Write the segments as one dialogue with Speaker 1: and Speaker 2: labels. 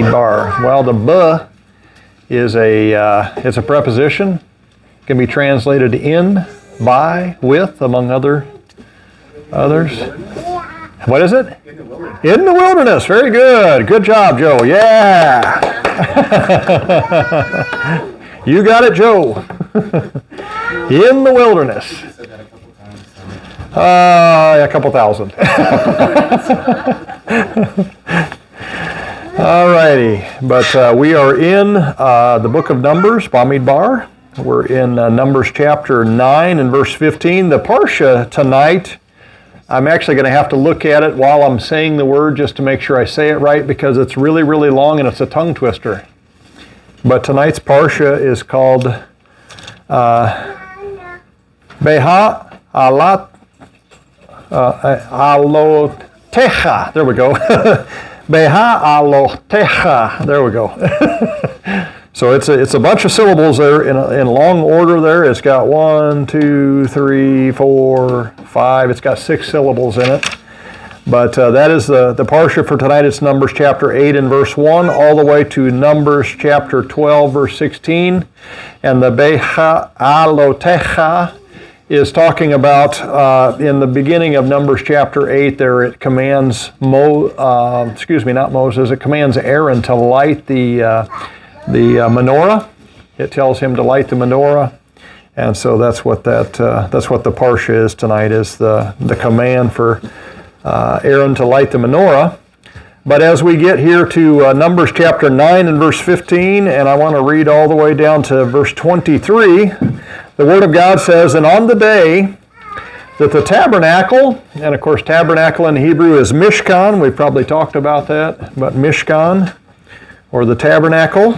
Speaker 1: bar. Well, the b is it's a preposition. It can be translated in, by, with, among others. What is it?
Speaker 2: In the wilderness.
Speaker 1: In the wilderness. Very good. Good job, Joe. Yeah. You got it, Joe. In the wilderness.
Speaker 2: You said that a couple times.
Speaker 1: A couple thousand. All righty. But we are in the book of Numbers, Bamidbar. We're in Numbers chapter 9 and verse 15. The Parsha tonight, I'm actually going to have to look at it while I'm saying the word just to make sure I say it right because it's really, really long and it's a tongue twister. But tonight's Parsha is called Behaalotecha. There we go. Behaalotecha. There we go. So it's a bunch of syllables there in long order there. It's got 1, 2, 3, 4, 5. It's got 6 syllables in it. But that is the Parsha for tonight. It's Numbers chapter 8 and verse 1 all the way to Numbers chapter 12 verse 16. And the Behaalotecha is talking about in the beginning of Numbers chapter 8 there it commands it commands Aaron to light the menorah. It tells him to light the menorah. And so that's what the Parsha is tonight, is the command for Aaron to light the menorah. But as we get here to Numbers chapter 9 and verse 15, and I want to read all the way down to verse 23, the Word of God says, "And on the day that the tabernacle," and of course tabernacle in Hebrew is Mishkan, we've probably talked about that, but Mishkan, or the tabernacle.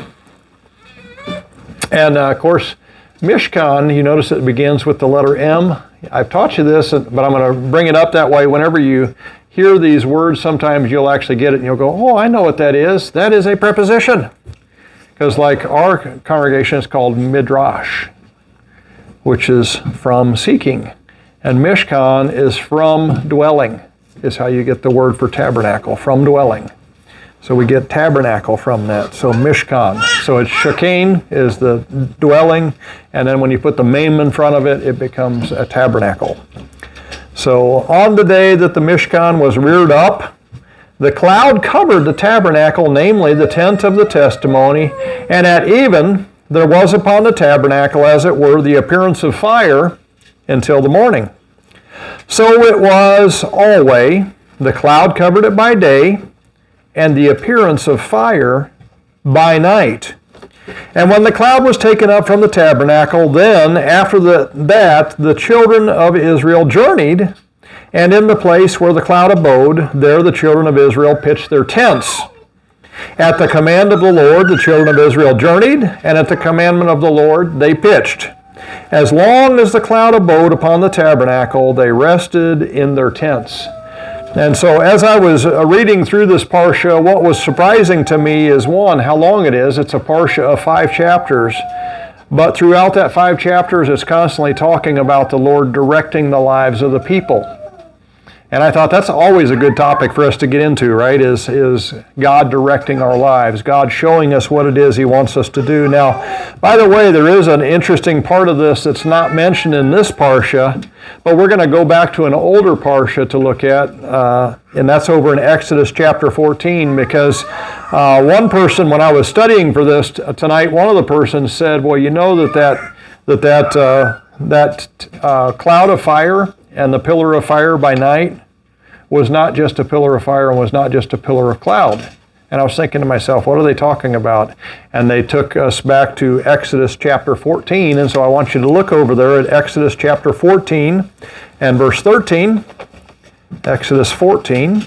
Speaker 1: And of course, Mishkan, you notice it begins with the letter M. I've taught you this, but I'm going to bring it up that way. Whenever you hear these words, sometimes you'll actually get it and you'll go, oh, I know what that is. That is a preposition. Because like our congregation is called Midrash, which is from seeking. And Mishkan is from dwelling, is how you get the word for tabernacle, from dwelling. So we get tabernacle from that. So Mishkan. So it's Shekhin is the dwelling, and then when you put the mem in front of it, it becomes a tabernacle. So on the day that the Mishkan was reared up, the cloud covered the tabernacle, namely the tent of the testimony, and at even there was upon the tabernacle, as it were, the appearance of fire until the morning. So it was always, the cloud covered it by day, and the appearance of fire by night. And when the cloud was taken up from the tabernacle, then after that the children of Israel journeyed, and in the place where the cloud abode, there the children of Israel pitched their tents. At the command of the Lord, the children of Israel journeyed, and at the commandment of the Lord, they pitched. As long as the cloud abode upon the tabernacle, they rested in their tents. And so as I was reading through this Parsha, what was surprising to me is, one, how long it is. It's a Parsha of 5 chapters. But throughout that 5 chapters, it's constantly talking about the Lord directing the lives of the people. And I thought that's always a good topic for us to get into, right, is God directing our lives, God showing us what it is He wants us to do. Now, by the way, there is an interesting part of this that's not mentioned in this Parsha, but we're going to go back to an older Parsha to look at, and that's over in Exodus chapter 14, because one person, when I was studying for this tonight, one of the persons said, well, you know that cloud of fire and the pillar of fire by night was not just a pillar of fire and was not just a pillar of cloud. And I was thinking to myself, what are they talking about? And they took us back to Exodus chapter 14, and so I want you to look over there at Exodus chapter 14 and verse 13. Exodus 14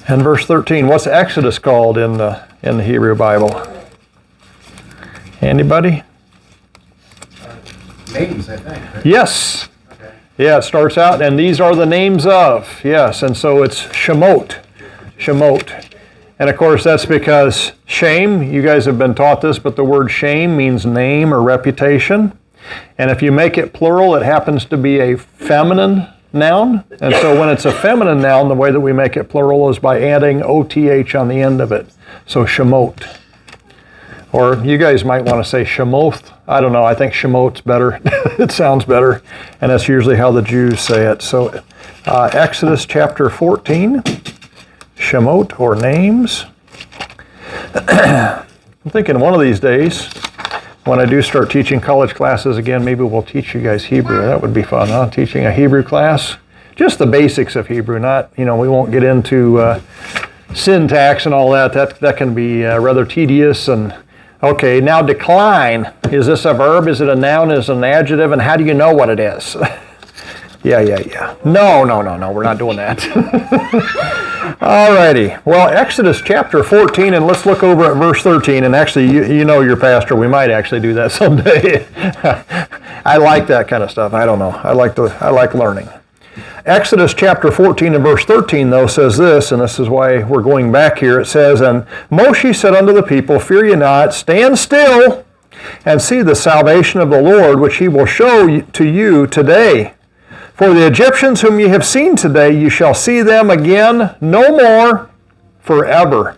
Speaker 1: and verse 13. What's Exodus called in the Hebrew Bible? Anybody?
Speaker 2: Names, I think. Right?
Speaker 1: Yes.
Speaker 2: Okay.
Speaker 1: Yeah, it starts out, and these are the names of. Yes, and so it's Shemot. Shemot. And of course, that's because shame, you guys have been taught this, but the word shame means name or reputation. And if you make it plural, it happens to be a feminine noun. And so when it's a feminine noun, the way that we make it plural is by adding OTH on the end of it. So Shemot. Or you guys might want to say Shemoth. I don't know. I think Shemot's better. It sounds better. And that's usually how the Jews say it. So Exodus chapter 14, Shemot or names. I'm thinking one of these days, when I do start teaching college classes again, maybe we'll teach you guys Hebrew. That would be fun, huh? Teaching a Hebrew class. Just the basics of Hebrew, not, we won't get into syntax and all that. That can be rather tedious. And okay, now decline. Is this a verb? Is it a noun? Is it an adjective? And how do you know what it is? Yeah. No, we're not doing that. Alrighty. Well, Exodus chapter 14, and let's look over at verse 13. And actually, you know your pastor, we might actually do that someday. I like that kind of stuff. I don't know. I like learning. Exodus chapter 14 and verse 13, though, says this, and this is why we're going back here. It says, "And Moshe said unto the people, Fear ye not, stand still, and see the salvation of the Lord, which he will show to you today. For the Egyptians whom ye have seen today, you shall see them again no more forever."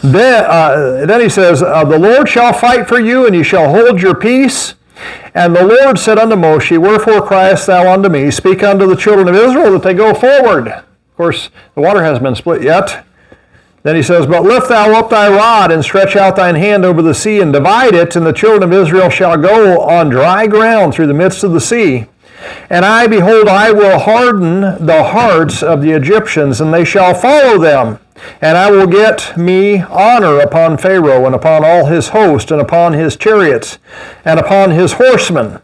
Speaker 1: Then he says, "The Lord shall fight for you, and ye shall hold your peace. And the Lord said unto Moshe, Wherefore criest thou unto me? Speak unto the children of Israel that they go forward." Of course, the water hasn't been split yet. Then he says, "But lift thou up thy rod, and stretch out thine hand over the sea, and divide it, and the children of Israel shall go on dry ground through the midst of the sea. And I, behold, I will harden the hearts of the Egyptians, and they shall follow them. And I will get me honor upon Pharaoh, and upon all his host, and upon his chariots, and upon his horsemen.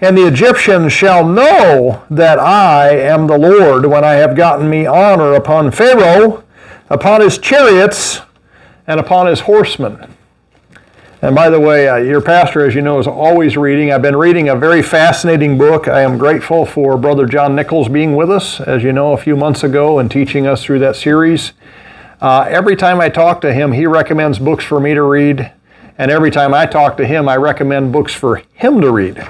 Speaker 1: And the Egyptians shall know that I am the Lord, when I have gotten me honor upon Pharaoh, upon his chariots, and upon his horsemen." And by the way, your pastor, as you know, is always reading. I've been reading a very fascinating book. I am grateful for Brother John Nichols being with us, as you know, a few months ago, and teaching us through that series. Every time I talk to him, he recommends books for me to read. And every time I talk to him, I recommend books for him to read.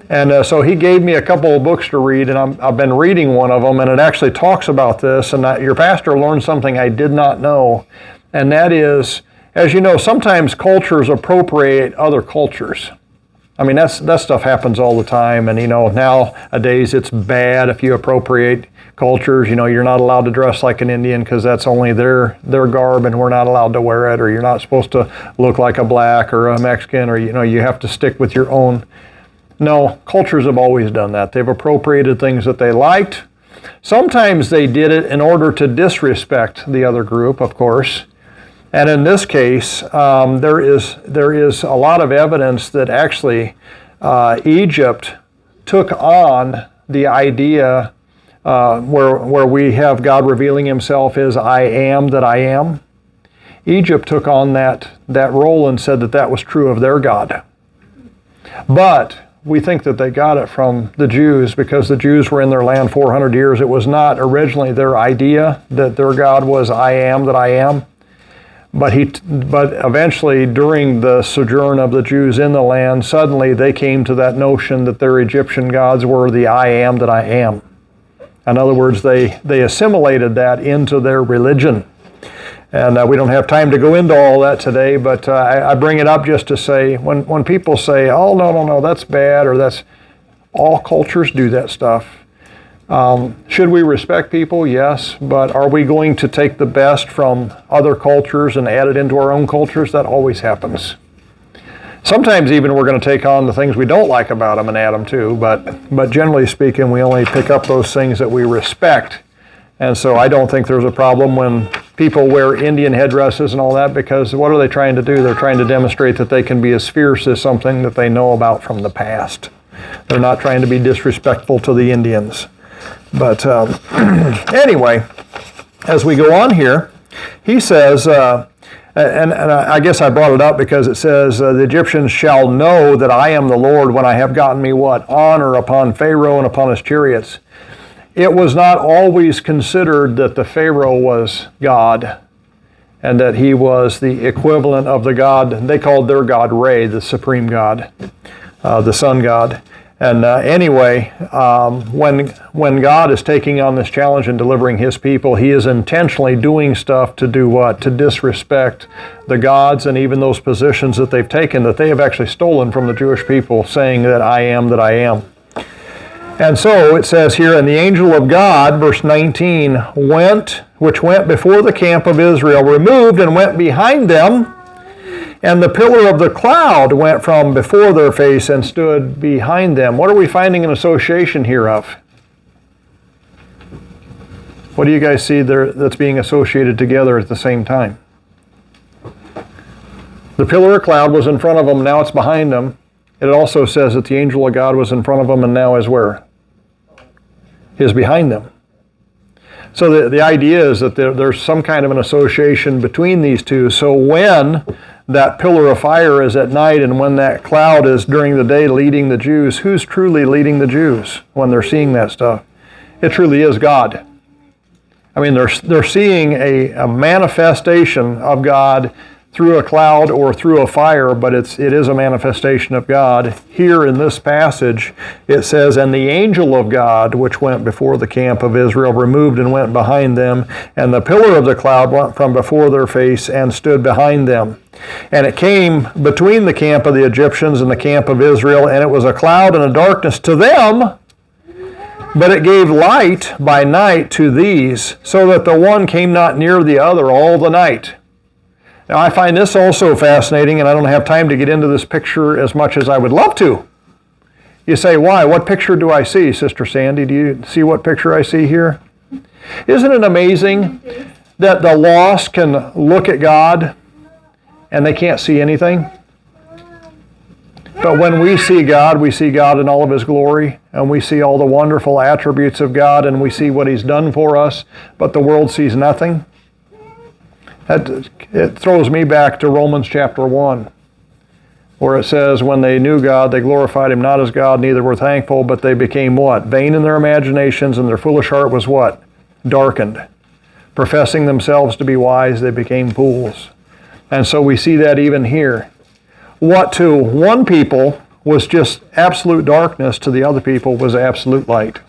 Speaker 1: And so he gave me a couple of books to read, and I've been reading one of them, and it actually talks about this. And your pastor learned something I did not know, and that is, as you know, sometimes cultures appropriate other cultures. I mean, that stuff happens all the time, and nowadays it's bad if you appropriate cultures. You're not allowed to dress like an Indian because that's only their garb, and we're not allowed to wear it, or you're not supposed to look like a black or a Mexican, or you have to stick with your own. No, cultures have always done that. They've appropriated things that they liked. Sometimes they did it in order to disrespect the other group, of course. And in this case, there is a lot of evidence that actually Egypt took on the idea where we have God revealing himself as I am that I am. Egypt took on that role and said that was true of their God. But we think that they got it from the Jews because the Jews were in their land 400 years. It was not originally their idea that their God was I am that I am. But eventually, during the sojourn of the Jews in the land, suddenly they came to that notion that their Egyptian gods were the I am that I am. In other words, they assimilated that into their religion. And we don't have time to go into all that today, but I bring it up just to say, when people say, oh, no, that's bad, or that's, all cultures do that stuff. Should we respect people? Yes, but are we going to take the best from other cultures and add it into our own cultures? That always happens. Sometimes even we're going to take on the things we don't like about them and add them too, but generally speaking, we only pick up those things that we respect. And so I don't think there's a problem when people wear Indian headdresses and all that, because what are they trying to do? They're trying to demonstrate that they can be as fierce as something that they know about from the past. They're not trying to be disrespectful to the Indians. But anyway, as we go on here, he says, and I guess I brought it up because it says, the Egyptians shall know that I am the Lord when I have gotten me what? Honor upon Pharaoh and upon his chariots. It was not always considered that the Pharaoh was God and that he was the equivalent of the God. They called their God Re, the supreme God, the sun god. And anyway, when God is taking on this challenge and delivering His people, He is intentionally doing stuff to do what? To disrespect the gods and even those positions that they've taken, that they have actually stolen from the Jewish people, saying that I am that I am. And so it says here, and the angel of God, verse 19, which went before the camp of Israel, removed and went behind them, and the pillar of the cloud went from before their face and stood behind them. What are we finding an association here of? What do you guys see there that's being associated together at the same time? The pillar of cloud was in front of them, now it's behind them. It also says that the angel of God was in front of them and now is where? Is behind them. So the idea is that there's some kind of an association between these two. So when that pillar of fire is at night and when that cloud is during the day leading the Jews, who's truly leading the Jews when they're seeing that stuff? It truly is God. I mean, they're seeing a manifestation of God through a cloud or through a fire, but it is a manifestation of God. Here in this passage, it says, and the angel of God, which went before the camp of Israel, removed and went behind them, and the pillar of the cloud went from before their face and stood behind them. And it came between the camp of the Egyptians and the camp of Israel, and it was a cloud and a darkness to them, but it gave light by night to these, so that the one came not near the other all the night. Now, I find this also fascinating, and I don't have time to get into this picture as much as I would love to. You say, why? What picture do I see, Sister Sandy? Do you see what picture I see here? Isn't it amazing that the lost can look at God and they can't see anything? But when we see God in all of His glory, and we see all the wonderful attributes of God, and we see what He's done for us, but the world sees nothing. It throws me back to Romans chapter 1, where it says, when they knew God, they glorified Him not as God, neither were thankful, but they became what? Vain in their imaginations, and their foolish heart was what? Darkened. Professing themselves to be wise, they became fools. And so we see that even here. What to one people was just absolute darkness, to the other people was absolute light.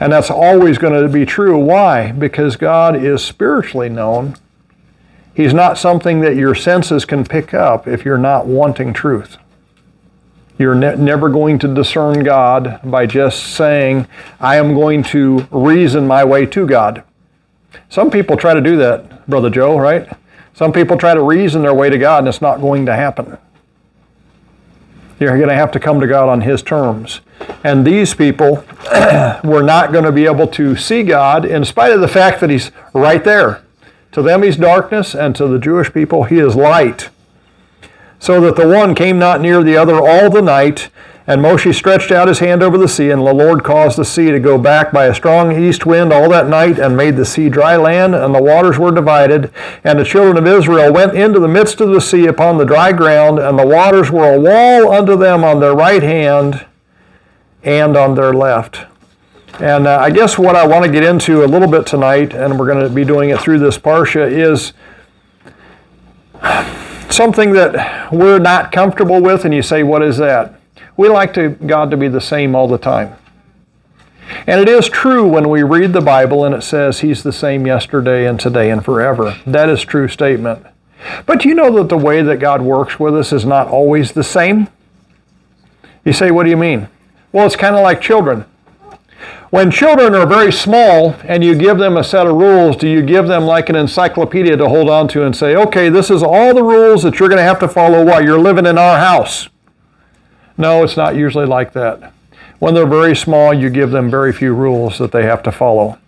Speaker 1: And that's always going to be true. Why? Because God is spiritually known. He's not something that your senses can pick up if you're not wanting truth. You're never going to discern God by just saying, I am going to reason my way to God. Some people try to do that, Brother Joe, right? Some people try to reason their way to God, and it's not going to happen. You're going to have to come to God on His terms. And these people were not going to be able to see God in spite of the fact that He's right there. To them He's darkness, and to the Jewish people He is light. So that the one came not near the other all the night, and Moshe stretched out his hand over the sea, and the Lord caused the sea to go back by a strong east wind all that night, and made the sea dry land, and the waters were divided. And the children of Israel went into the midst of the sea upon the dry ground, and the waters were a wall unto them on their right hand and on their left. And I guess what I want to get into a little bit tonight, and we're going to be doing it through this Parsha, is something that we're not comfortable with, and you say, what is that? We like God to be the same all the time. And it is true when we read the Bible and it says He's the same yesterday and today and forever. That is a true statement. But you know that the way that God works with us is not always the same? You say, what do you mean? Well, it's kind of like children. When children are very small and you give them a set of rules, do you give them like an encyclopedia to hold on to and say, okay, this is all the rules that you're going to have to follow while you're living in our house? No, it's not usually like that. When they're very small, you give them very few rules that they have to follow.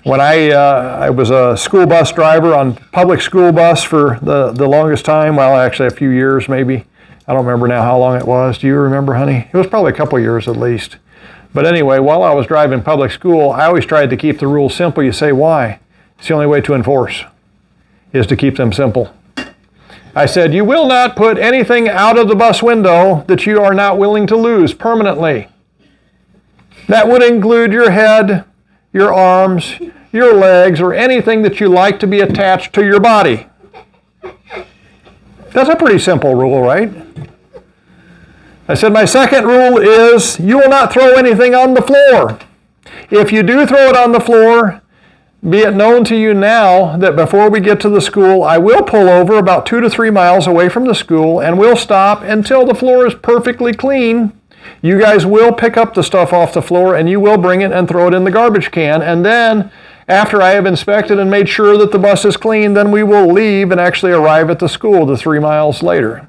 Speaker 1: When I was a school bus driver on public school bus for the longest time, well, actually a few years maybe. I don't remember now how long it was. Do you remember, honey? It was probably a couple years at least. But anyway, while I was driving public school, I always tried to keep the rules simple. You say, why? It's the only way to enforce, is to keep them simple. I said, you will not put anything out of the bus window that you are not willing to lose permanently. That would include your head, your arms, your legs, or anything that you like to be attached to your body. That's a pretty simple rule, right? I said, my second rule is you will not throw anything on the floor. If you do throw it on the floor, be it known to you now that before we get to the school, I will pull over about 2 to 3 miles away from the school and we'll stop until the floor is perfectly clean. You guys will pick up the stuff off the floor and you will bring it and throw it in the garbage can. And then after I have inspected and made sure that the bus is clean, then we will leave and actually arrive at the school the 3 miles later.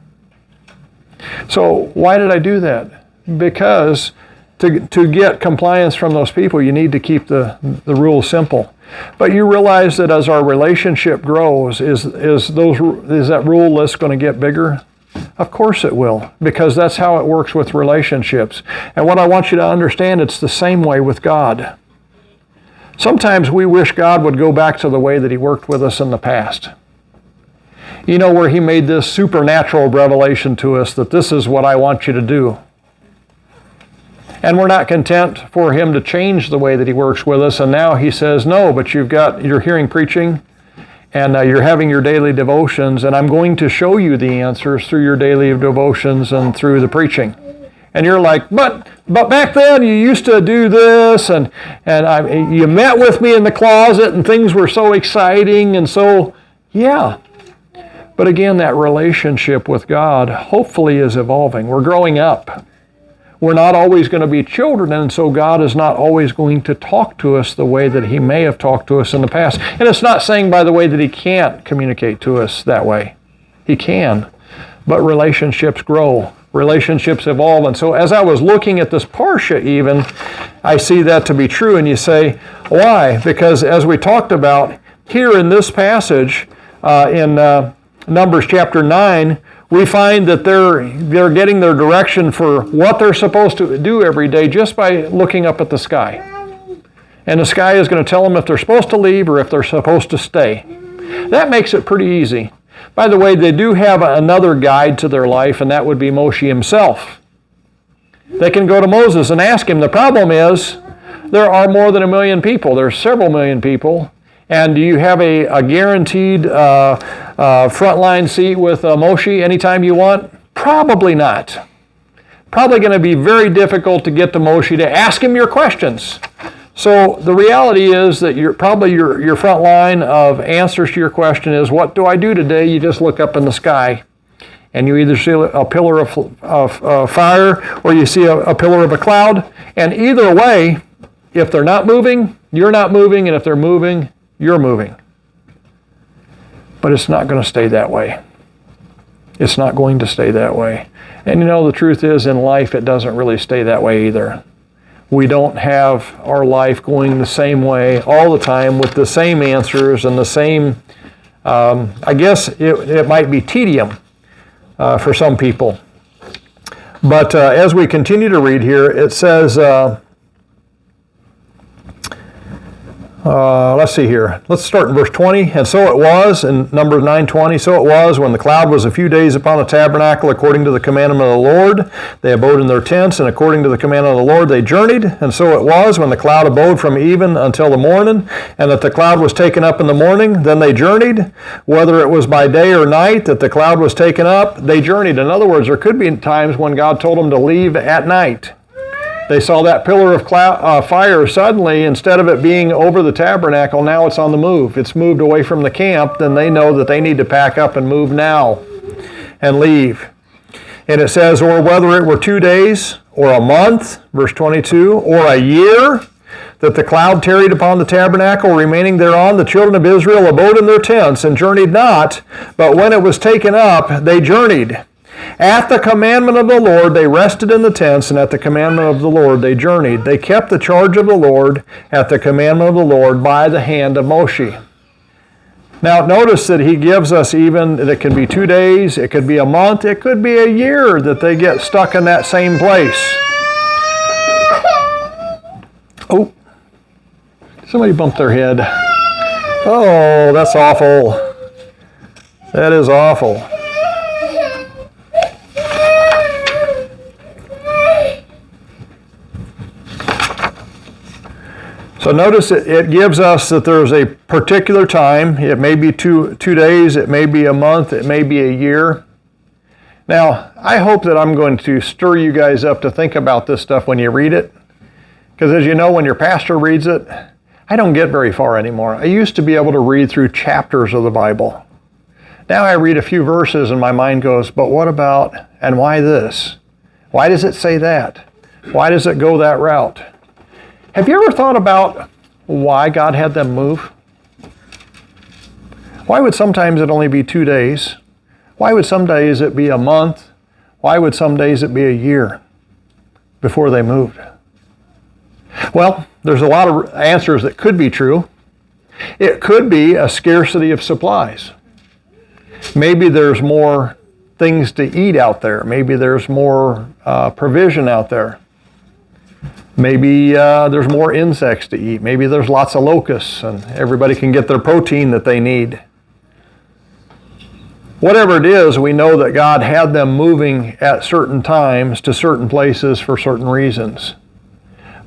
Speaker 1: So why did I do that? Because to get compliance from those people, you need to keep the rules simple. But you realize that as our relationship grows, is that rule list going to get bigger? Of course it will, because that's how it works with relationships. And what I want you to understand, it's the same way with God. Sometimes we wish God would go back to the way that He worked with us in the past. You know, where He made this supernatural revelation to us that this is what I want you to do. And we're not content for Him to change the way that He works with us. And now He says, no, but you're hearing preaching and you're having your daily devotions, and I'm going to show you the answers through your daily devotions and through the preaching. And you're like, but back then you used to do this, and you met with me in the closet and things were so exciting, and so, yeah. But again, that relationship with God hopefully is evolving. We're growing up. We're not always going to be children, and so God is not always going to talk to us the way that He may have talked to us in the past. And it's not saying, by the way, that He can't communicate to us that way. He can. But relationships grow. Relationships evolve. And so as I was looking at this Parsha even, I see that to be true. And you say, why? Because as we talked about here in this passage, in Numbers chapter 9, we find that they're getting their direction for what they're supposed to do every day just by looking up at the sky. And the sky is going to tell them if they're supposed to leave or if they're supposed to stay. That makes it pretty easy. By the way, they do have another guide to their life, and that would be Moshe himself. They can go to Moses and ask him. The problem is there are more than 1 million people. There's several million people. And do you have a guaranteed frontline seat with Moshe anytime you want? Probably not. Probably going to be very difficult to get to Moshe to ask him your questions. So the reality is that your front line of answers to your question is, what do I do today? You just look up in the sky and you either see a pillar of fire or you see a pillar of a cloud. And either way, if they're not moving, you're not moving, and if they're moving, you're moving. But it's not going to stay that way. It's not going to stay that way. And you know, the truth is, in life, it doesn't really stay that way either. We don't have our life going the same way all the time with the same answers and the same, I guess it might be tedium for some people. But as we continue to read here, it says, let's see here. Let's start in verse 20. And so it was, in Numbers 9:20, so it was when the cloud was a few days upon the tabernacle, according to the commandment of the Lord, they abode in their tents, and according to the commandment of the Lord, they journeyed. And so it was when the cloud abode from even until the morning, and that the cloud was taken up in the morning, then they journeyed. Whether it was by day or night that the cloud was taken up, they journeyed. In other words, there could be times when God told them to leave at night. They saw that pillar of fire suddenly, instead of it being over the tabernacle, now it's on the move. It's moved away from the camp. Then they know that they need to pack up and move now and leave. And it says, or whether it were 2 days or a month, verse 22, or a year, that the cloud tarried upon the tabernacle, remaining thereon, the children of Israel abode in their tents and journeyed not, but when it was taken up, they journeyed. At the commandment of the Lord, they rested in the tents, and at the commandment of the Lord, they journeyed. They kept the charge of the Lord at the commandment of the Lord by the hand of Moshe. Now, notice that he gives us even, that it can be 2 days, it could be a month, it could be a year that they get stuck in that same place. Oh, somebody bumped their head. Oh, that's awful. That is awful. So notice it gives us that there's a particular time. It may be two days, it may be a month, it may be a year. Now, I hope that I'm going to stir you guys up to think about this stuff when you read it. Because as you know, when your pastor reads it, I don't get very far anymore. I used to be able to read through chapters of the Bible. Now I read a few verses and my mind goes, but what about, and why this? Why does it say that? Why does it go that route? Have you ever thought about why God had them move? Why would sometimes it only be 2 days? Why would some days it be a month? Why would some days it be a year before they moved? Well, there's a lot of answers that could be true. It could be a scarcity of supplies. Maybe there's more things to eat out there. Maybe there's more provision out there. Maybe there's more insects to eat. Maybe there's lots of locusts and everybody can get their protein that they need. Whatever it is, we know that God had them moving at certain times to certain places for certain reasons.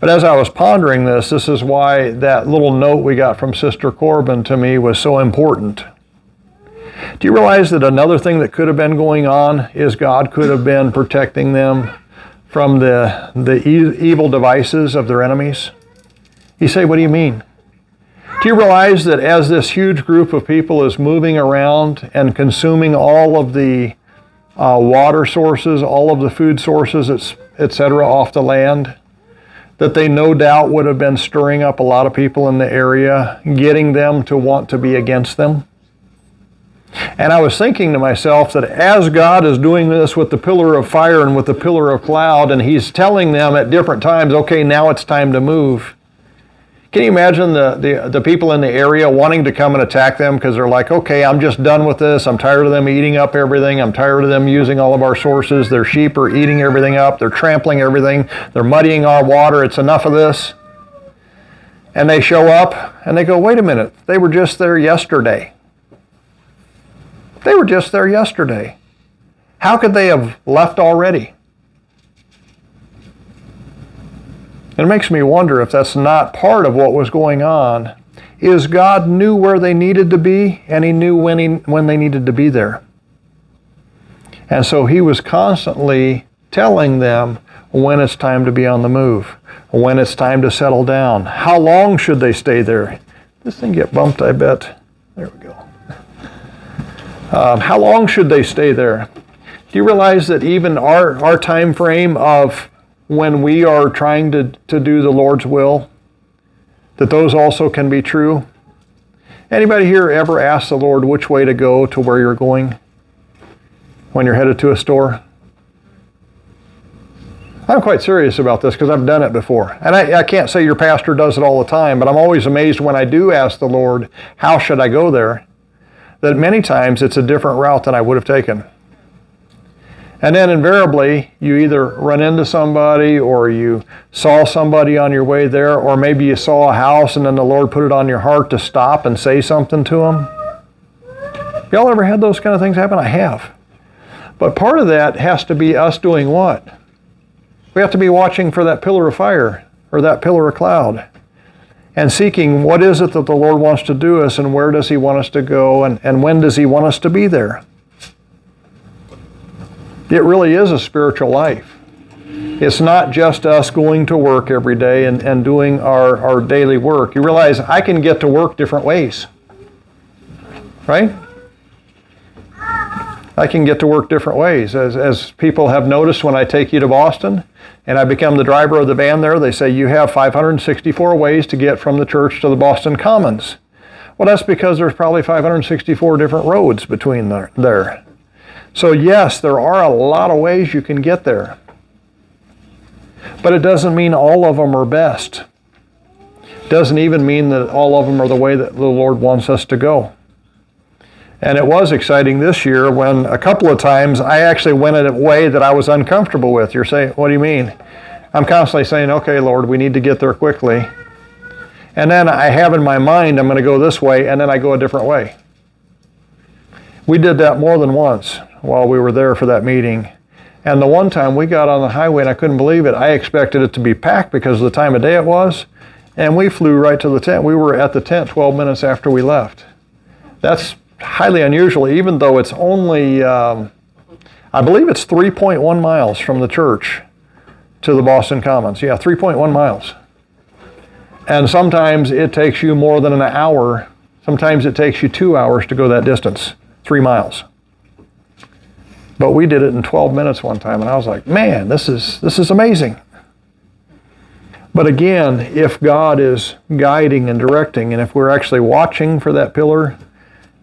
Speaker 1: But as I was pondering this is why that little note we got from Sister Corbin to me was so important. Do you realize that another thing that could have been going on is God could have been protecting them from the evil devices of their enemies? You say, what do you mean? Do you realize that as this huge group of people is moving around and consuming all of the water sources, all of the food sources, etc., off the land, that they no doubt would have been stirring up a lot of people in the area, getting them to want to be against them? And I was thinking to myself that as God is doing this with the pillar of fire and with the pillar of cloud, and He's telling them at different times, okay, now it's time to move. Can you imagine the people in the area wanting to come and attack them because they're like, okay, I'm just done with this. I'm tired of them eating up everything. I'm tired of them using all of our sources. Their sheep are eating everything up. They're trampling everything. They're muddying our water. It's enough of this. And they show up and they go, wait a minute. They were just there yesterday. They were just there yesterday. How could they have left already? It makes me wonder if that's not part of what was going on, is God knew where they needed to be, and He knew when they needed to be there. And so He was constantly telling them when it's time to be on the move, when it's time to settle down. How long should they stay there? This thing get bumped, I bet. There we go. How long should they stay there? Do you realize that even our time frame of when we are trying to do the Lord's will, that those also can be true? Anybody here ever ask the Lord which way to go to where you're going when you're headed to a store? I'm quite serious about this because I've done it before. And I can't say your pastor does it all the time, but I'm always amazed when I do ask the Lord, how should I go there? That many times it's a different route than I would have taken. And then invariably, you either run into somebody or you saw somebody on your way there, or maybe you saw a house and then the Lord put it on your heart to stop and say something to them. Y'all ever had those kind of things happen? I have. But part of that has to be us doing what? We have to be watching for that pillar of fire or that pillar of cloud and seeking what is it that the Lord wants to do us and where does He want us to go and when does He want us to be there. It really is a spiritual life. It's not just us going to work every day and doing our daily work. You realize I can get to work different ways, right? I can get to work different ways. As people have noticed when I take you to Boston and I become the driver of the van there, they say you have 564 ways to get from the church to the Boston Commons. Well, that's because there's probably 564 different roads between there. So yes, there are a lot of ways you can get there. But it doesn't mean all of them are best. It doesn't even mean that all of them are the way that the Lord wants us to go. And it was exciting this year when a couple of times I actually went in a way that I was uncomfortable with. You're saying, what do you mean? I'm constantly saying, okay, Lord, we need to get there quickly. And then I have in my mind, I'm going to go this way, and then I go a different way. We did that more than once while we were there for that meeting. And the one time we got on the highway and I couldn't believe it. I expected it to be packed because of the time of day it was. And we flew right to the tent. We were at the tent 12 minutes after we left. That's highly unusual, even though it's only, I I believe it's 3.1 miles from the church to the Boston Commons. Yeah, 3.1 miles. And sometimes it takes you more than an hour. Sometimes it takes you 2 hours to go that distance, 3 miles. But we did it in 12 minutes one time, and I was like, man, this is amazing. But again, if God is guiding and directing, and if we're actually watching for that pillar,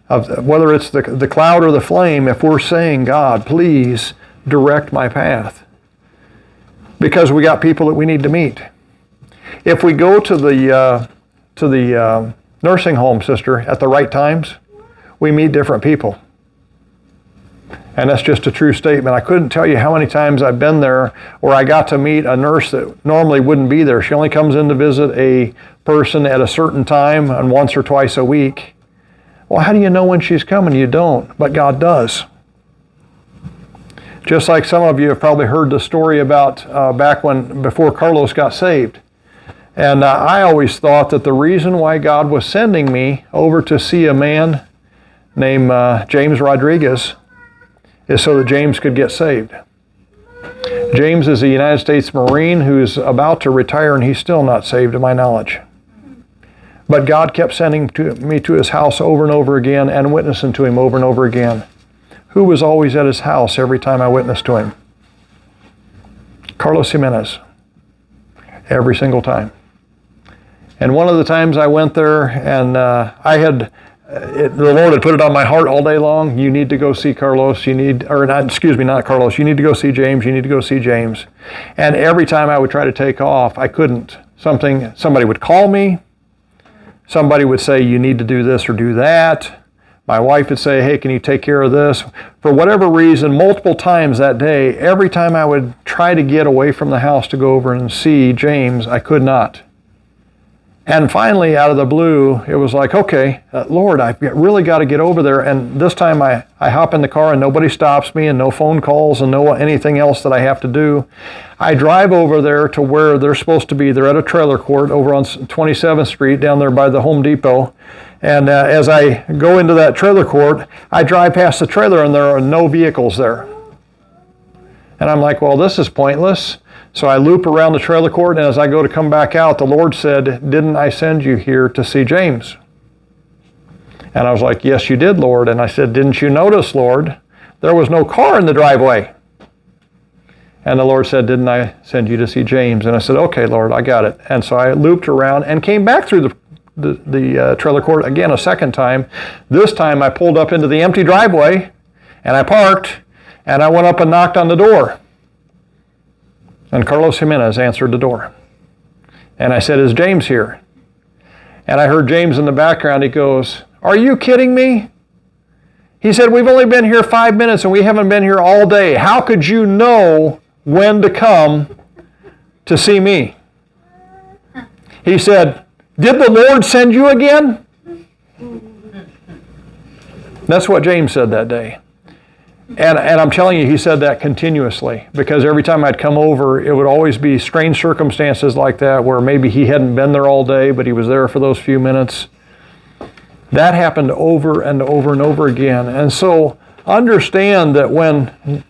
Speaker 1: of whether it's the cloud or the flame, if we're saying, God, please direct my path, because we got people that we need to meet. If we go to the nursing home, sister, at the right times, we meet different people. And that's just a true statement. I couldn't tell you how many times I've been there where I got to meet a nurse that normally wouldn't be there. She only comes in to visit a person at a certain time and once or twice a week. Well, how do you know when she's coming? You don't, but God does. Just like some of you have probably heard the story about before Carlos got saved. And I always thought that the reason why God was sending me over to see a man named James Rodriguez is so that James could get saved. James is a United States Marine who's about to retire, and he's still not saved to my knowledge. But God kept sending me to his house over and over again and witnessing to him over and over again. Who was always at his house every time I witnessed to him? Carlos Jimenez. Every single time. And one of the times I went there, and the Lord had put it on my heart all day long. You need to go see Carlos. You need to go see James. You need to go see James. And every time I would try to take off, I couldn't. Somebody would call me. Somebody would say, you need to do this or do that. My wife would say, hey, can you take care of this? For whatever reason, multiple times that day, every time I would try to get away from the house to go over and see James, I could not. And finally, out of the blue, it was like, okay, Lord, I've really got to get over there. And this time I hop in the car and nobody stops me and no phone calls and no anything else that I have to do. I drive over there to where they're supposed to be. They're at a trailer court over on 27th Street down there by the Home Depot. And as I go into that trailer court, I drive past the trailer and there are no vehicles there. And I'm like, well, this is pointless. So I loop around the trailer court, and as I go to come back out, the Lord said, didn't I send you here to see James? And I was like, yes, you did, Lord. And I said, didn't you notice, Lord, there was no car in the driveway? And the Lord said, didn't I send you to see James? And I said, okay, Lord, I got it. And so I looped around and came back through the trailer court again a second time. This time I pulled up into the empty driveway, and I parked, and I went up and knocked on the door. And Carlos Jimenez answered the door. And I said, is James here? And I heard James in the background. He goes, are you kidding me? He said, we've only been here 5 minutes and we haven't been here all day. How could you know when to come to see me? He said, did the Lord send you again? That's what James said that day. And I'm telling you, he said that continuously, because every time I'd come over, it would always be strange circumstances like that where maybe he hadn't been there all day, but he was there for those few minutes. That happened over and over and over again. And so understand that when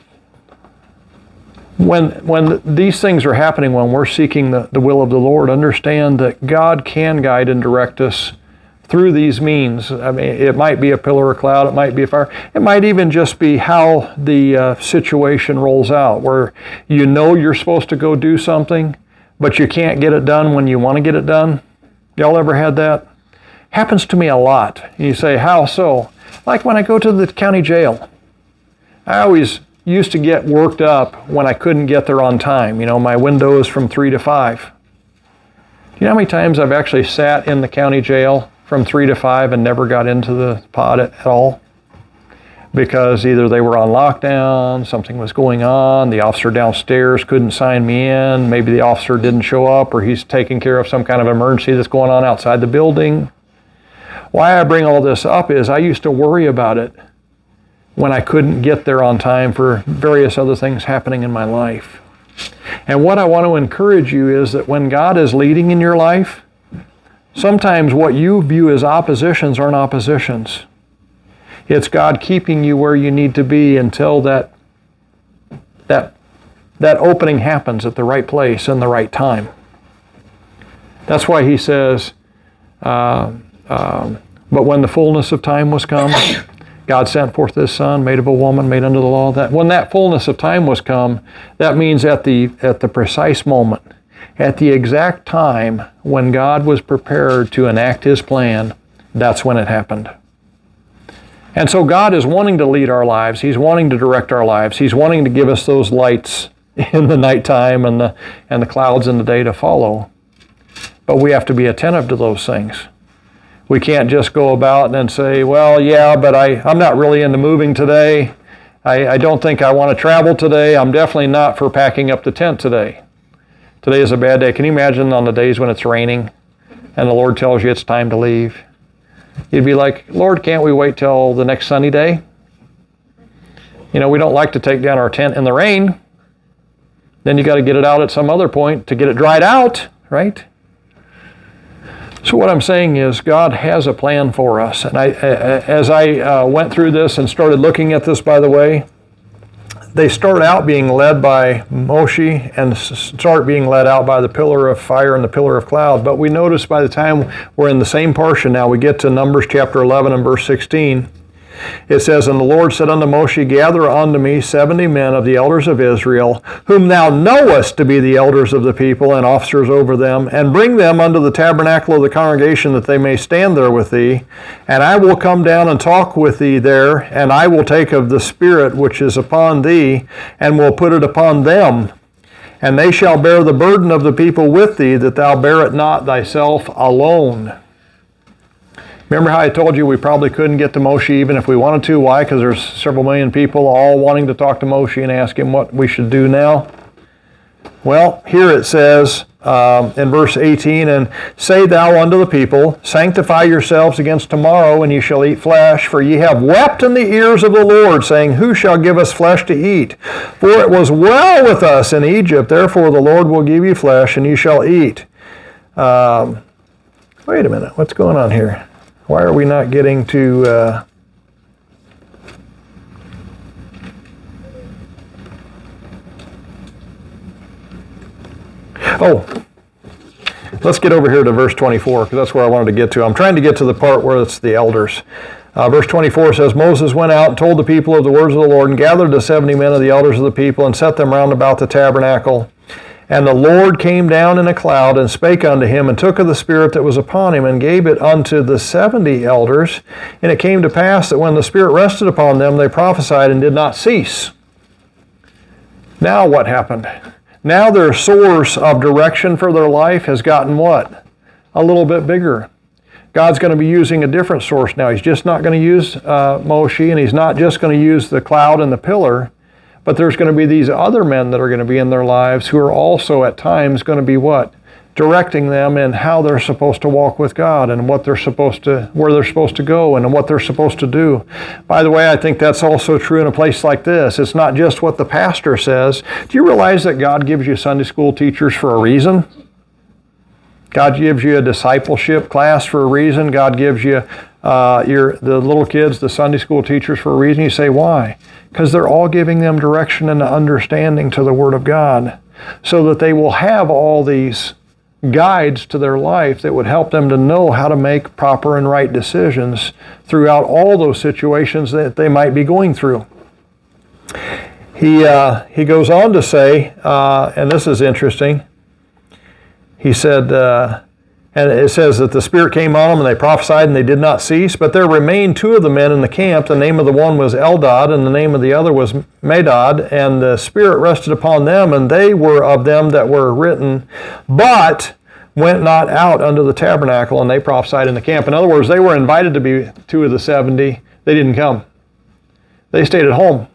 Speaker 1: these things are happening, when we're seeking the will of the Lord, understand that God can guide and direct us through these means. I mean, it might be a pillar of cloud, it might be a fire, it might even just be how the situation rolls out, where you know you're supposed to go do something, but you can't get it done when you want to get it done. Y'all ever had that? Happens to me a lot. You say, how so? Like when I go to the county jail. I always used to get worked up when I couldn't get there on time. You know, my window is from 3 to 5. Do you know how many times I've actually sat in the county jail from 3 to 5 and never got into the pod at all? Because either they were on lockdown, something was going on, the officer downstairs couldn't sign me in, maybe the officer didn't show up, or he's taking care of some kind of emergency that's going on outside the building. Why I bring all this up is I used to worry about it when I couldn't get there on time for various other things happening in my life. And what I want to encourage you is that when God is leading in your life, sometimes what you view as oppositions aren't oppositions. It's God keeping you where you need to be until that that opening happens at the right place and the right time. That's why he says, but when the fullness of time was come, God sent forth His Son, made of a woman, made under the law. That when that fullness of time was come, that means at the precise moment, at the exact time when God was prepared to enact His plan, that's when it happened. And so God is wanting to lead our lives. He's wanting to direct our lives. He's wanting to give us those lights in the nighttime and the clouds in the day to follow. But we have to be attentive to those things. We can't just go about and say, well, yeah, but I'm not really into moving today. I don't think I want to travel today. I'm definitely not for packing up the tent today. Today is a bad day. Can you imagine on the days when it's raining and the Lord tells you it's time to leave? You'd be like, Lord, can't we wait till the next sunny day? You know, we don't like to take down our tent in the rain. Then you got to get it out at some other point to get it dried out, right? So what I'm saying is God has a plan for us. And as I went through this and started looking at this, by the way, they start out being led by Moshe and start being led out by the pillar of fire and the pillar of cloud. But we notice by the time we're in the same Parsha now, we get to Numbers chapter 11 and verse 16. It says, And the Lord said unto Moshe, Gather unto me 70 men of the elders of Israel, whom thou knowest to be the elders of the people and officers over them, and bring them unto the tabernacle of the congregation, that they may stand there with thee. And I will come down and talk with thee there, and I will take of the Spirit which is upon thee, and will put it upon them. And they shall bear the burden of the people with thee, that thou bear it not thyself alone. Remember how I told you we probably couldn't get to Moshe even if we wanted to? Why? Because there's several million people all wanting to talk to Moshe and ask him what we should do now. Well, here it says in verse 18, And say thou unto the people, Sanctify yourselves against tomorrow, and ye shall eat flesh, for ye have wept in the ears of the Lord, saying, Who shall give us flesh to eat? For it was well with us in Egypt, therefore the Lord will give you flesh, and ye shall eat. Wait a minute, what's going on here? Why are we not getting to... let's get over here to verse 24, because that's where I wanted to get to. I'm trying to get to the part where it's the elders. Verse 24 says, Moses went out and told the people of the words of the Lord, and gathered the 70 men of the elders of the people, and set them round about the tabernacle. And the Lord came down in a cloud, and spake unto him, and took of the Spirit that was upon him, and gave it unto the 70 elders. And it came to pass that when the Spirit rested upon them, they prophesied and did not cease. Now what happened? Now their source of direction for their life has gotten what? A little bit bigger. God's going to be using a different source now. He's just not going to use Moshe, and He's not just going to use the cloud and the pillar. But there's going to be these other men that are going to be in their lives who are also at times going to be what? Directing them in how they're supposed to walk with God, and what they're supposed to, where they're supposed to go, and what they're supposed to do. By the way, I think that's also true in a place like this. It's not just what the pastor says. Do you realize that God gives you Sunday school teachers for a reason? God gives you a discipleship class for a reason. God gives you the little kids, the Sunday school teachers for a reason. You say, why? Because they're all giving them direction and understanding to the Word of God, so that they will have all these guides to their life that would help them to know how to make proper and right decisions throughout all those situations that they might be going through. He goes on to say, and this is interesting, he said, and it says that the Spirit came on them, and they prophesied, and they did not cease. But there remained two of the men in the camp. The name of the one was Eldad, and the name of the other was Medad. And the Spirit rested upon them, and they were of them that were written, but went not out unto the tabernacle, and they prophesied in the camp. In other words, they were invited to be two of the 70. They didn't come. They stayed at home.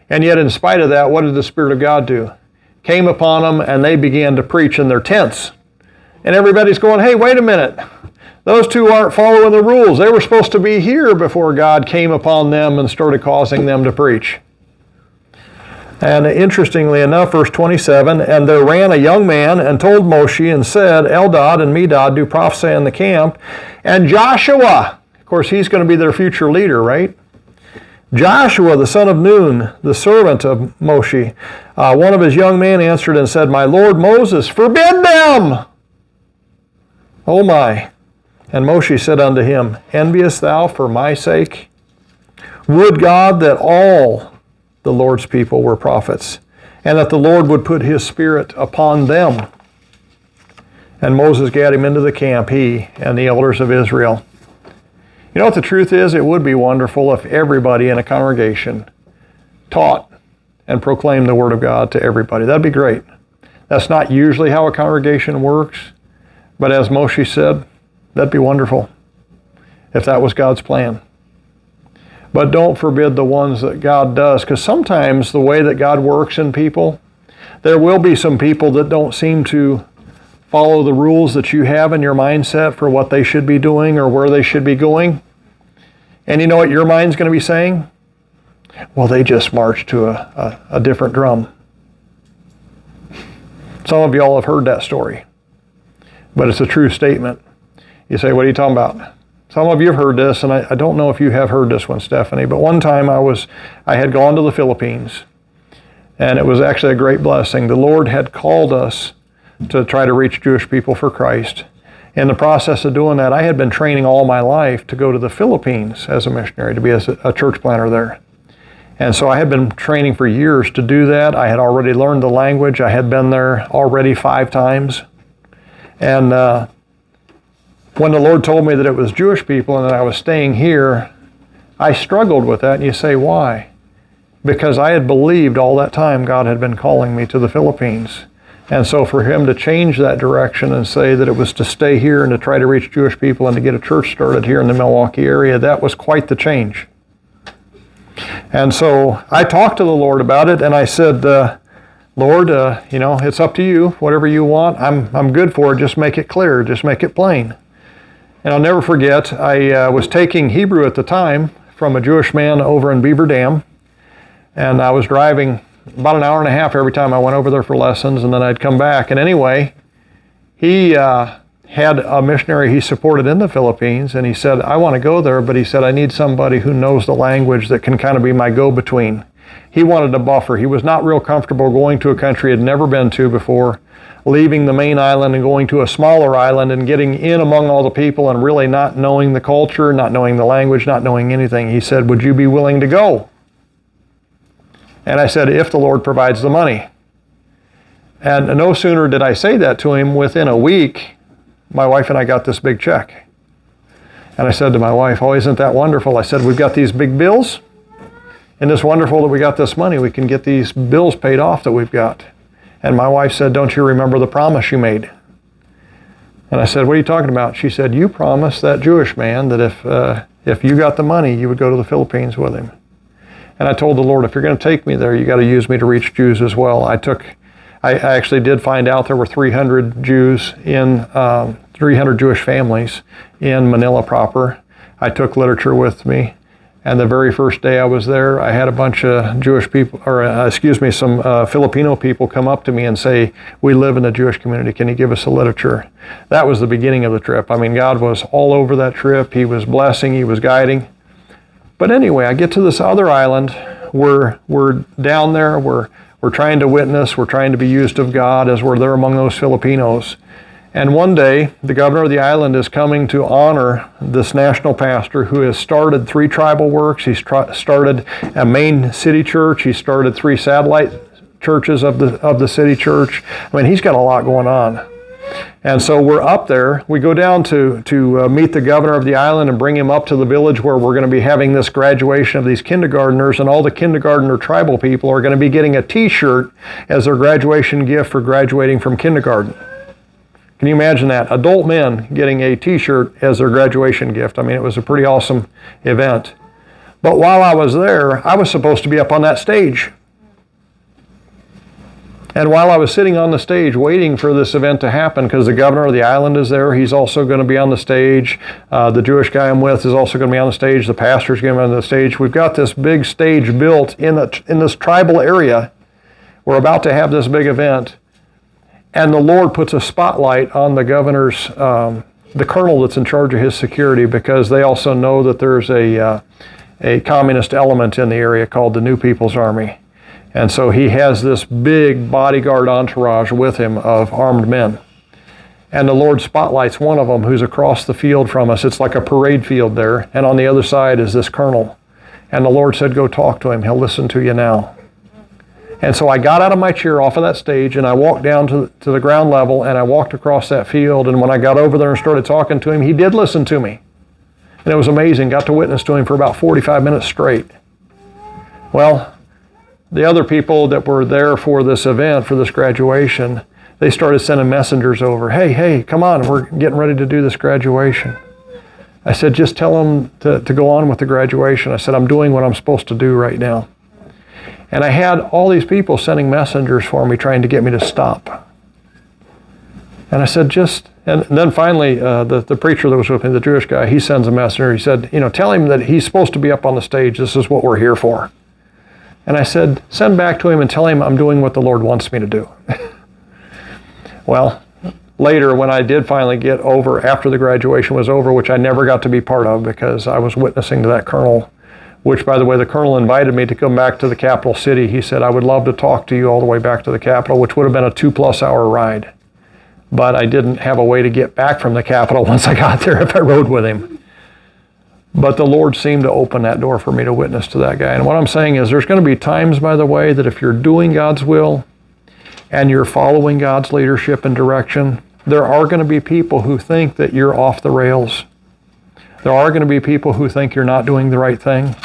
Speaker 1: And yet, in spite of that, what did the Spirit of God do? Came upon them, and they began to preach in their tents. And everybody's going, hey, wait a minute. Those two aren't following the rules. They were supposed to be here before God came upon them and started causing them to preach. And interestingly enough, verse 27, And there ran a young man and told Moshe and said, Eldad and Medad do prophesy in the camp. And Joshua, of course, he's going to be their future leader, right? Joshua, the son of Nun, the servant of Moshe, one of his young men answered and said, My Lord Moses, forbid them! Oh my! And Moshe said unto him, Enviest thou for my sake? Would God that all the Lord's people were prophets, and that the Lord would put his Spirit upon them. And Moses gat him into the camp, he and the elders of Israel. You know what the truth is? It would be wonderful if everybody in a congregation taught and proclaimed the Word of God to everybody. That'd be great. That's not usually how a congregation works, but as Moshe said, that'd be wonderful if that was God's plan. But don't forbid the ones that God does, because sometimes the way that God works in people, there will be some people that don't seem to follow the rules that you have in your mindset for what they should be doing or where they should be going. And you know what your mind's going to be saying? Well, they just marched to a different drum. Some of y'all have heard that story, but it's a true statement. You say, what are you talking about? Some of you have heard this, and I don't know if you have heard this one, Stephanie, but one time I had gone to the Philippines, and it was actually a great blessing. The Lord had called us to try to reach Jewish people for Christ. In the process of doing that, I had been training all my life to go to the Philippines as a missionary, to be a church planter there. And so I had been training for years to do that. I had already learned the language. I had been there already 5 times. And when the Lord told me that it was Jewish people and that I was staying here, I struggled with that. And you say, why? Because I had believed all that time God had been calling me to the Philippines. And so for him to change that direction and say that it was to stay here and to try to reach Jewish people and to get a church started here in the Milwaukee area, that was quite the change. And so I talked to the Lord about it, and I said, Lord, it's up to you. Whatever you want, I'm good for it. Just make it clear. Just make it plain. And I'll never forget, I was taking Hebrew at the time from a Jewish man over in Beaver Dam, and I was driving about an hour and a half every time I went over there for lessons, and then I'd come back. And anyway, he had a missionary he supported in the Philippines, and he said, I want to go there, but he said, I need somebody who knows the language that can kind of be my go-between. He wanted a buffer. He was not real comfortable going to a country he had never been to before, leaving the main island and going to a smaller island and getting in among all the people and really not knowing the culture, not knowing the language, not knowing anything. He said, would you be willing to go? And I said, if the Lord provides the money. And no sooner did I say that to him, within a week, my wife and I got this big check. And I said to my wife, oh, isn't that wonderful? I said, we've got these big bills. And it's wonderful that we got this money. We can get these bills paid off that we've got. And my wife said, don't you remember the promise you made? And I said, what are you talking about? She said, you promised that Jewish man that if you got the money, you would go to the Philippines with him. And I told the Lord, if you're going to take me there, you got to use me to reach Jews as well. I actually did find out there were 300 Jews 300 Jewish families in Manila proper. I took literature with me. And the very first day I was there, I had a bunch of Jewish people, some Filipino people come up to me and say, we live in a Jewish community, can you give us a literature? That was the beginning of the trip. I mean, God was all over that trip. He was blessing, He was guiding. But anyway, I get to this other island. We're down there, we're trying to witness, we're trying to be used of God as we're there among those Filipinos. And one day, the governor of the island is coming to honor this national pastor who has started 3 tribal works. He's started a main city church. He started 3 satellite churches of the city church. I mean, he's got a lot going on. And so we're up there. We go down to meet the governor of the island and bring him up to the village where we're going to be having this graduation of these kindergartners, and all the kindergartner tribal people are going to be getting a T-shirt as their graduation gift for graduating from kindergarten. Can you imagine that? Adult men getting a T-shirt as their graduation gift. I mean, it was a pretty awesome event. But while I was there, I was supposed to be up on that stage. And while I was sitting on the stage waiting for this event to happen, because the governor of the island is there, he's also going to be on the stage. The Jewish guy I'm with is also going to be on the stage. The pastor's going to be on the stage. We've got this big stage built in this tribal area. We're about to have this big event. And the Lord puts a spotlight on the governor's, the colonel that's in charge of his security, because they also know that there's a communist element in the area called the New People's Army. And so he has this big bodyguard entourage with him of armed men. And the Lord spotlights one of them who's across the field from us. It's like a parade field there. And on the other side is this colonel. And the Lord said, go talk to him. He'll listen to you now. And so I got out of my chair off of that stage and I walked down to the ground level and I walked across that field. And when I got over there and started talking to him, he did listen to me. And it was amazing. Got to witness to him for about 45 minutes straight. Well, the other people that were there for this event, for this graduation, they started sending messengers over. Hey, come on, we're getting ready to do this graduation. I said, just tell them to go on with the graduation. I said, I'm doing what I'm supposed to do right now. And I had all these people sending messengers for me, trying to get me to stop. And I said, and then finally, the preacher that was with me, the Jewish guy, he sends a messenger. He said, tell him that he's supposed to be up on the stage. This is what we're here for. And I said, send back to him and tell him I'm doing what the Lord wants me to do. Well, later when I did finally get over, after the graduation was over, which I never got to be part of because I was witnessing to that colonel, which, by the way, the colonel invited me to come back to the capital city. He said, I would love to talk to you all the way back to the capital, which would have been a 2+ hour ride. But I didn't have a way to get back from the capital once I got there if I rode with him. But the Lord seemed to open that door for me to witness to that guy. And what I'm saying is there's going to be times, by the way, that if you're doing God's will and you're following God's leadership and direction, there are going to be people who think that you're off the rails. There are going to be people who think you're not doing the right thing.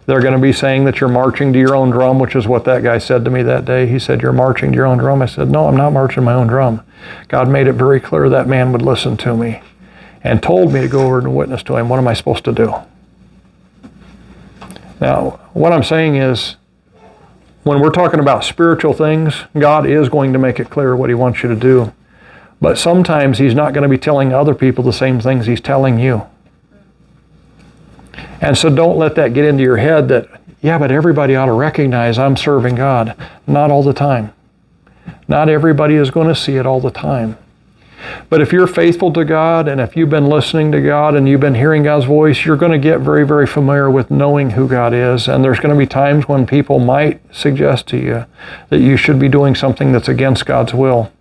Speaker 1: They're going to be saying that you're marching to your own drum, which is what that guy said to me that day. He said, you're marching to your own drum. I said, no, I'm not marching my own drum. God made it very clear that man would listen to me and told me to go over and witness to him. What am I supposed to do? Now, what I'm saying is, when we're talking about spiritual things, God is going to make it clear what he wants you to do. But sometimes he's not going to be telling other people the same things he's telling you. And so don't let that get into your head that, yeah, but everybody ought to recognize I'm serving God. Not all the time. Not everybody is going to see it all the time. But if you're faithful to God, and if you've been listening to God and you've been hearing God's voice, you're going to get very, very familiar with knowing who God is. And there's going to be times when people might suggest to you that you should be doing something that's against God's will.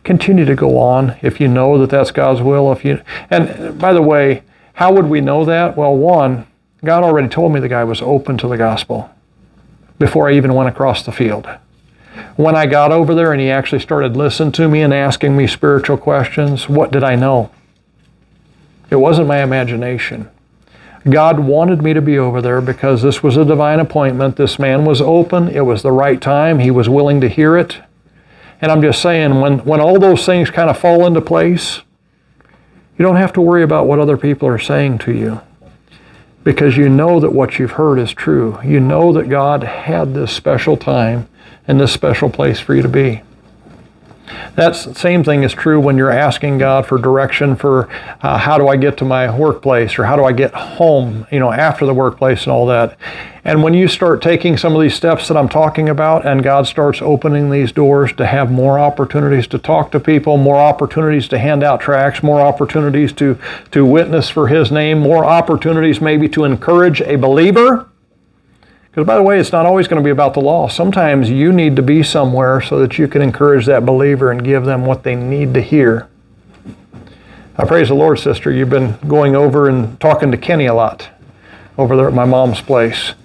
Speaker 1: Continue to go on if you know that that's God's will. And by the way, how would we know that? Well, one, God already told me the guy was open to the gospel before I even went across the field. When I got over there and he actually started listening to me and asking me spiritual questions, what did I know? It wasn't my imagination. God wanted me to be over there because this was a divine appointment. This man was open. It was the right time. He was willing to hear it. And I'm just saying, when all those things kind of fall into place, you don't have to worry about what other people are saying to you, because you know that what you've heard is true. You know that God had this special time and this special place for you to be. That same thing is true when you're asking God for direction for how do I get to my workplace, or how do I get home, after the workplace and all that. And when you start taking some of these steps that I'm talking about, and God starts opening these doors to have more opportunities to talk to people, more opportunities to hand out tracts, more opportunities to witness for his name, more opportunities maybe to encourage a believer. Because, by the way, it's not always going to be about the law. Sometimes you need to be somewhere so that you can encourage that believer and give them what they need to hear. I praise the Lord, sister. You've been going over and talking to Kenny a lot over there at my mom's place.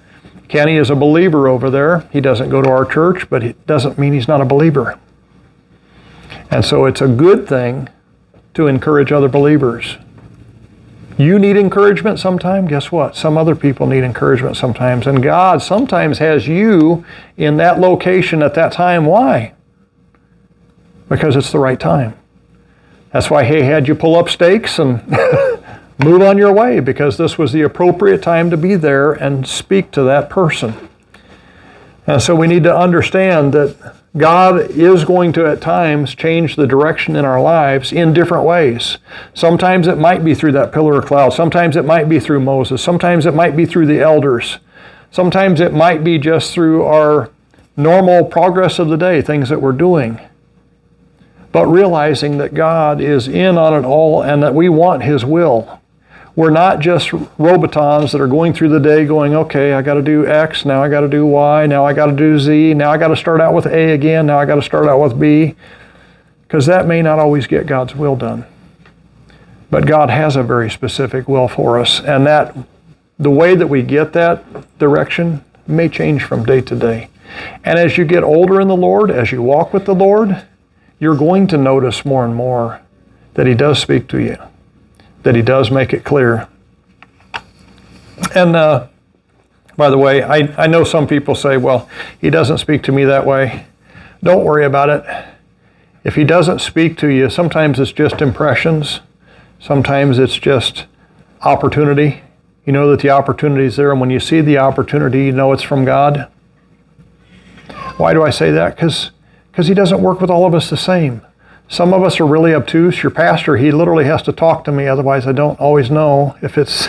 Speaker 1: Kenny is a believer over there. He doesn't go to our church, but it doesn't mean he's not a believer. And so it's a good thing to encourage other believers. You need encouragement sometime. Guess what? Some other people need encouragement sometimes. And God sometimes has you in that location at that time. Why? Because it's the right time. That's why he had you pull up stakes and move on your way, because this was the appropriate time to be there and speak to that person. And so we need to understand that God is going to, at times, change the direction in our lives in different ways. Sometimes it might be through that pillar of cloud. Sometimes it might be through Moses. Sometimes it might be through the elders. Sometimes it might be just through our normal progress of the day, things that we're doing. But realizing that God is in on it all and that we want his will. We're not just robotons that are going through the day going, okay, I got to do X, now I got to do Y, now I got to do Z, now I got to start out with A again, now I got to start out with B, because that may not always get God's will done. But God has a very specific will for us, and that the way that we get that direction may change from day to day. And as you get older in the Lord, as you walk with the Lord, you're going to notice more and more that He does speak to you, that He does make it clear. And by the way, I know some people say, well, He doesn't speak to me that way. Don't worry about it. If He doesn't speak to you, sometimes it's just impressions. Sometimes it's just opportunity. You know that the opportunity is there, and when you see the opportunity, you know it's from God. Why do I say that? Because He doesn't work with all of us the same. Some of us are really obtuse. Your pastor, he literally has to talk to me, otherwise I don't always know if it's,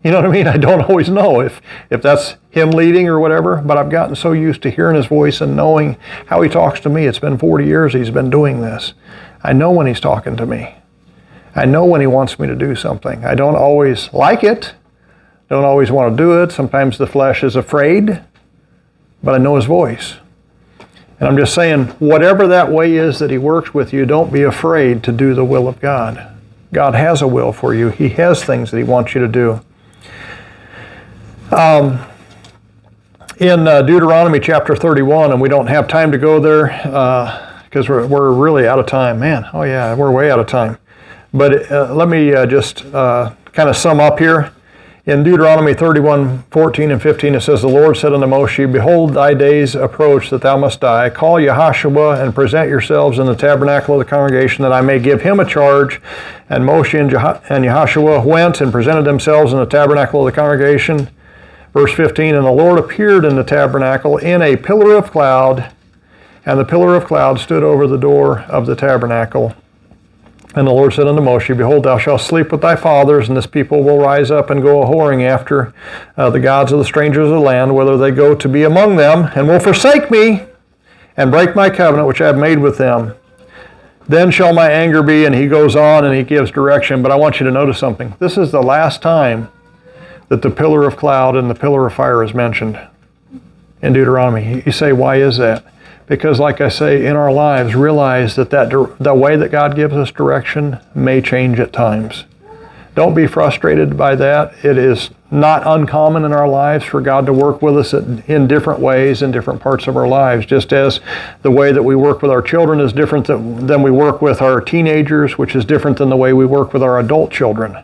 Speaker 1: you know what I mean? I don't always know if that's Him leading or whatever, but I've gotten so used to hearing His voice and knowing how He talks to me. It's been 40 years He's been doing this. I know when He's talking to me. I know when He wants me to do something. I don't always like it, don't always want to do it. Sometimes the flesh is afraid, but I know His voice. And I'm just saying, whatever that way is that He works with you, don't be afraid to do the will of God. God has a will for you. He has things that He wants you to do. In Deuteronomy chapter 31, and we don't have time to go there because we're really out of time. Man, oh yeah, we're way out of time. But let me just kind of sum up here. In Deuteronomy 31, 14 and 15, it says, the Lord said unto Moshe, behold, thy days approach that thou must die. Call Yahashua and present yourselves in the tabernacle of the congregation, that I may give him a charge. And Moshe and Yahashua went and presented themselves in the tabernacle of the congregation. Verse 15, and the Lord appeared in the tabernacle in a pillar of cloud, and the pillar of cloud stood over the door of the tabernacle. And the Lord said unto Moshe, behold, thou shalt sleep with thy fathers, and this people will rise up and go a-whoring after the gods of the strangers of the land, whether they go to be among them, and will forsake me, and break my covenant which I have made with them. Then shall my anger be, and he goes on and he gives direction. But I want you to notice something. This is the last time that the pillar of cloud and the pillar of fire is mentioned in Deuteronomy. You say, why is that? Because like I say, in our lives, realize that the way that God gives us direction may change at times. Don't be frustrated by that. It is not uncommon in our lives for God to work with us in different ways in different parts of our lives, just as the way that we work with our children is different than we work with our teenagers, which is different than the way we work with our adult children.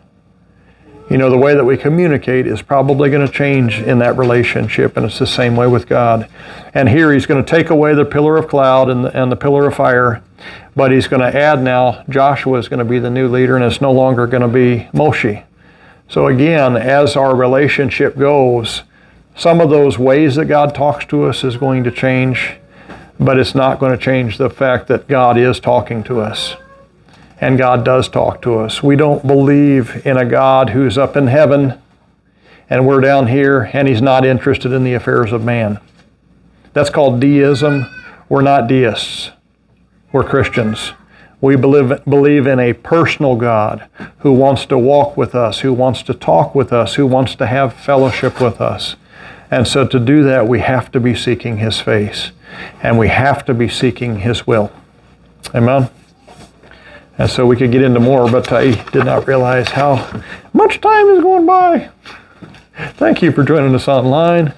Speaker 1: You know, the way that we communicate is probably going to change in that relationship, and it's the same way with God. And here He's going to take away the pillar of cloud and the pillar of fire, but He's going to add now, Joshua is going to be the new leader, and it's no longer going to be Moshe. So again, as our relationship goes, some of those ways that God talks to us is going to change, but it's not going to change the fact that God is talking to us. And God does talk to us. We don't believe in a God who's up in heaven and we're down here and He's not interested in the affairs of man. That's called deism. We're not deists. We're Christians. We believe in a personal God who wants to walk with us, who wants to talk with us, who wants to have fellowship with us. And so to do that, we have to be seeking His face, and we have to be seeking His will. Amen? And so we could get into more, but I did not realize how much time is going by. Thank you for joining us online.